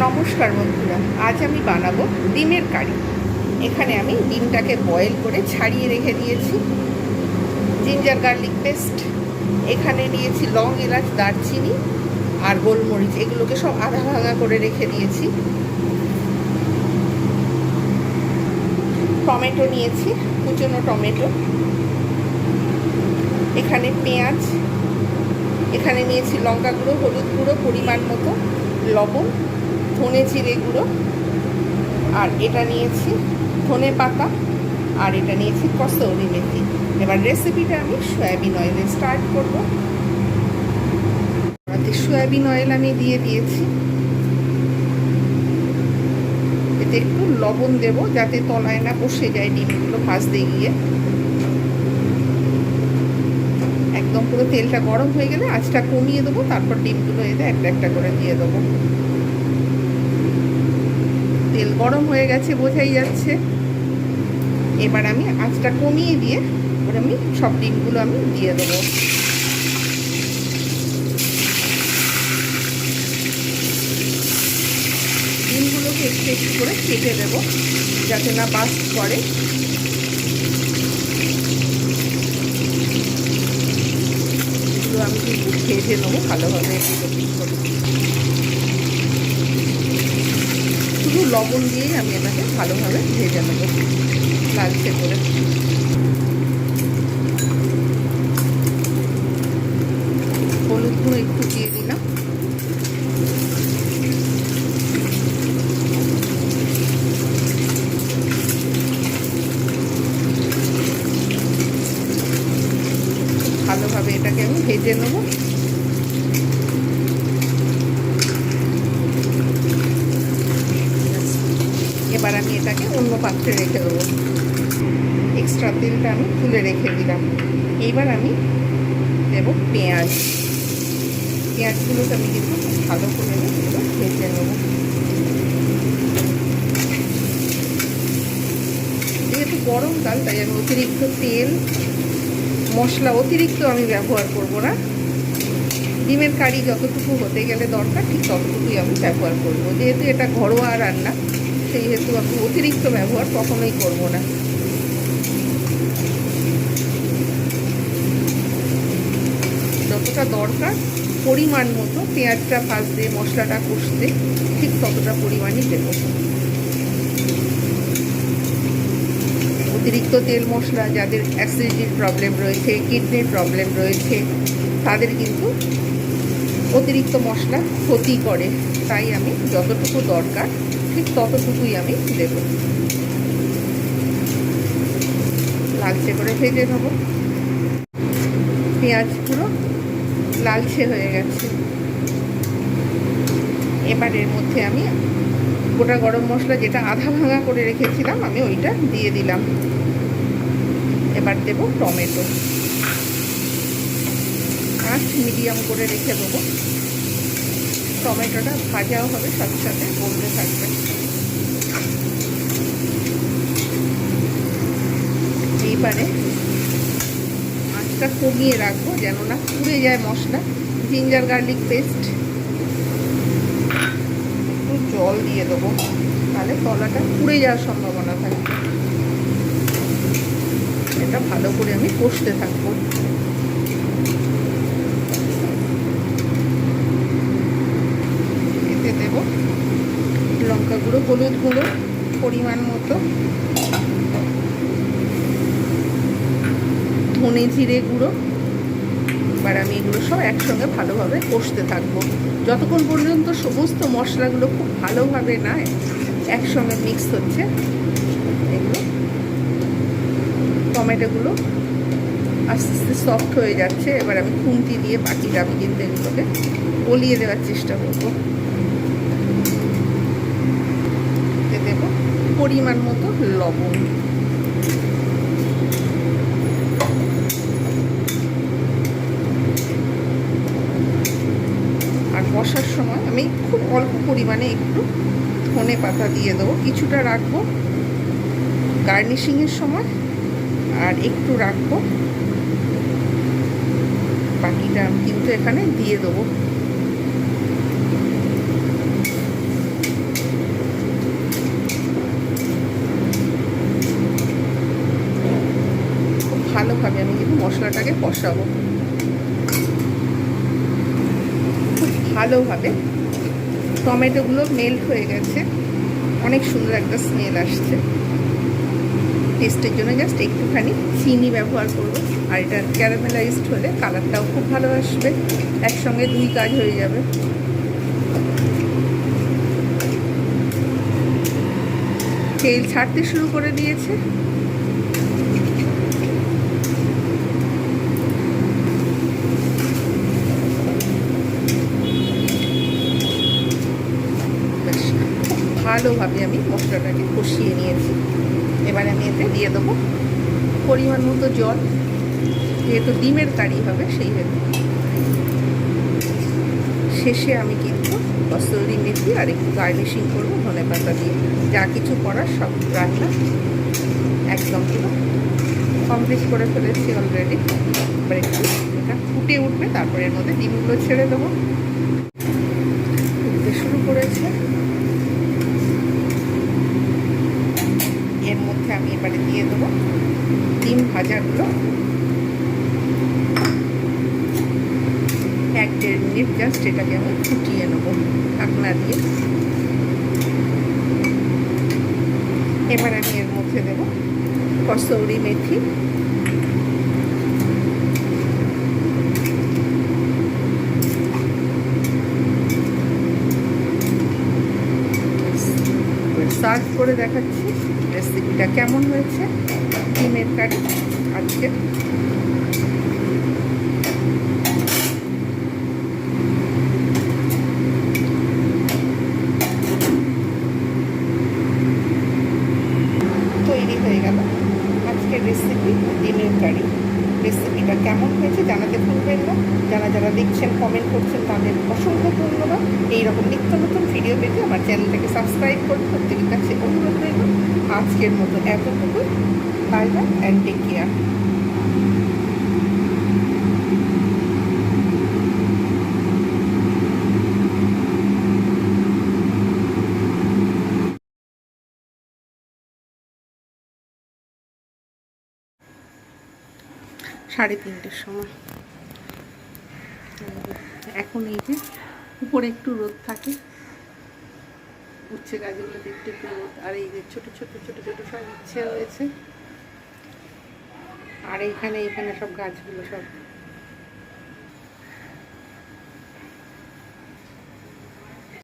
নমস্কার বন্ধুরা, আজ আমি বানাবো ডিমের কারি। এখানে আমি ডিমটাকে বয়েল করে ছাড়িয়ে রেখে দিয়েছি। জিঞ্জার গার্লিক পেস্ট, এখানে নিয়েছি লং, এলাচ, দারচিনি আর গোলমরিচ, এগুলোকে সব আধা ভাঙা করে রেখে দিয়েছি। টমেটো নিয়েছি, কুচনো টমেটো, এখানে পেঁয়াজ, এখানে নিয়েছি লঙ্কা গুঁড়ো, হলুদ গুঁড়ো পরিমাণ মতো, লবণ, ধনে জিরে গুঁড়ো, আর এটা নিয়েছি ধনে পাতা, আর এটা নিয়েছি কসৌরি মেথি। এবার রেসিপিটা আমি সয়াবিন অয়েলে স্টার্ট করব। সয়াবিন অয়েল আমি দিয়ে দিয়েছি। এতে একটু লবণ দেব যাতে তলায় না বসে যায় ডিমগুলো ভাজতে গিয়ে। একদম পুরো তেলটা গরম হয়ে গেলে আঁচটা কমিয়ে দেবো, তারপর ডিমগুলো এতে একটা একটা করে দিয়ে দেবো। তেল গরম হয়ে গেছে বোঝাই যাচ্ছে। এবার আমি আঁচটা কমিয়ে দিয়ে এবার আমি সব ডিমগুলো আমি দিয়ে দেবো। ডিমগুলোকে একটু একটু করে কেটে দেবো যাতে না বাস্ট করে। এগুলো আমি কিন্তু ভেজে নেবো ভালোভাবে। শুধু লবণ দিয়েই আমি এটাকে ভালোভাবে ভেজে নেবো লালচে করে। হলুদ গুঁড়ো একটু দিয়ে দিলাম। ভালোভাবে এটাকে আমি ভেজে নেবো। এবার আমি এটাকে অন্য পাত্রে রেখে দেবো। এক্সট্রা তেলটা আমি তুলে রেখে দিলাম। এইবার আমি দেব পেঁয়াজ। পেঁয়াজগুলোকে আমি কিন্তু ভালো করে এগুলো ভেজে নেব। যেহেতু গরমকাল তাই আমি অতিরিক্ত তেল মশলা অতিরিক্ত আমি ব্যবহার করব না। ডিমের কারি যতটুকু হতে গেলে দরকার ঠিক ততটুকুই আমি ব্যবহার করব। যেহেতু এটা ঘরোয়া রান্না সেই হেতু আমি অতিরিক্ত ব্যবহার কখনোই করব না। যতটা দরকার পরিমাণ মতো পেঁয়াজটা ভাজতে মশলাটা কষতে ঠিক ততটা পরিমাণই দেব। অতিরিক্ত তেল মশলা যাদের অ্যাসিডিটির প্রবলেম রয়েছে, কিডনির প্রবলেম রয়েছে, তাদের কিন্তু অতিরিক্ত মশলা ক্ষতি করে। তাই আমি যতটুকু দরকার ঠিক ততটুকুই আমি দেব। লালচে করে ভেজে নেব। পেঁয়াজ পুরো লালচে হয়ে গেছে। এবার এর মধ্যে আমি গোটা গরম মশলা যেটা আধা ভাঙা করে রেখেছিলাম আমি ওইটা দিয়ে দিলাম। এবার দেব টমেটো। আঁচ মিডিয়াম করে রেখে দেবো। টমেটোটা ভাজাও হবে, সাথে সাথে গলতে থাকবে। এইবারে আঁচটা কমিয়ে রাখবো যেন না পুড়ে যায় মশলা। জিঞ্জার গার্লিক পেস্ট, একটু জল দিয়ে দেবো, তাহলে তলাটা পুড়ে যাওয়ার সম্ভাবনা থাকবে। এটা ভালো করে আমি কষতে থাকবো। এতে দেব লঙ্কা গুঁড়ো, হলুদ গুঁড়ো পরিমাণ মতো, ধনে জিরে গুঁড়ো। এবার আমি এগুলো সব একসঙ্গে ভালোভাবে কষতে থাকবো যতক্ষণ পর্যন্ত সমস্ত মশলাগুলো খুব ভালোভাবে না একসঙ্গে মিক্স হচ্ছে। এগুলো টমেটোগুলো আস্তে আস্তে সফট হয়ে যাচ্ছে। এবার আমি খুন্তি দিয়ে বাকিটা আমি কিন্তু এগুলোকে গলিয়ে দেওয়ার চেষ্টা করবো। দেব পরিমাণ মতো লবণ। আর কষার সময় আমি খুব অল্প পরিমাণে একটু ধনে পাতা দিয়ে দেবো। কিছুটা রাখবো গার্নিশিংয়ের সময় আর একটু রাখবো, বাকিটা আমি কিন্তু এখানে দিয়ে দেবো। ভালোভাবে আমি কিন্তু মশলাটাকে কষাবো। খুব ভালোভাবে টমেটোগুলো মেল্ট হয়ে গেছে, অনেক সুন্দর একটা স্মেল আসছে। টেস্টের জন্য জাস্ট একটুখানি চিনি ব্যবহার করব, আর এটা ক্যারামেলাইজড হলে কালারটাও খুব ভালো আসবে, একসঙ্গে দুই কাজ হয়ে যাবে। তেল ছাড়তে শুরু করে দিয়েছে। ভালোভাবে আমি মশলাটাকে কষিয়ে নিয়েছি। এবার আমি এতে দিয়ে দেবো পরিমাণ মতো জল, যেহেতু ডিমের কারি হবে সেই ভেবে। শেষে আমি কিন্তু কসুরি মেথি আর একটু গার্নিশিং করবো ধনেপাতা দিয়ে। যা কিছু করার সব রান্না একদম পুরো কমপ্লিট করে ফেলেছি অলরেডি। এবার একটু এটা ফুটে উঠবে, তারপরে এর মধ্যে ডিমগুলো ছেড়ে দেবো। ফুটতে শুরু করেছে। এর মধ্যে আমি এবারে দিয়ে দেবো ডিম ভাজাগুলো। 1-1.5 মিনিট জাস্ট এটাকে আমি ফুটিয়ে নেবো ঢাকনা দিয়ে। এবার আমি এর মধ্যে দেবো কসুরি মেথি, সার্ভ করে দেখাচ্ছি রেসিপিটা কেমন হয়েছে। ডিমের কারি আজকে তৈরি হয়ে গেল আজকের রেসিপি ডিমের কারি। রেসিপিটা কেমন হয়েছে জানাতে ভুলবেন না। যারা দেখছেন কমেন্ট করছেন তাদের অসংখ্য ধন্যবাদ। এইরকম নিত্য নতুন ভিডিও পেতে আমার চ্যানেলটাকে সাবস্ক্রাইব করুন। প্রত্যেকের কাছে অনুরোধ রইল। আজকের মতো এতটুকু। Bye bye and take care. 3:30 সময়। এখন এই যে উপরে একটু রোদ থাকে, উচ্ছে গাছগুলো দেখতে একটু রোদ, আর এই যে ছোট ছোট ছোট ছোট সব উচ্ছে রয়েছে, আর এইখানে সব গাছগুলো সব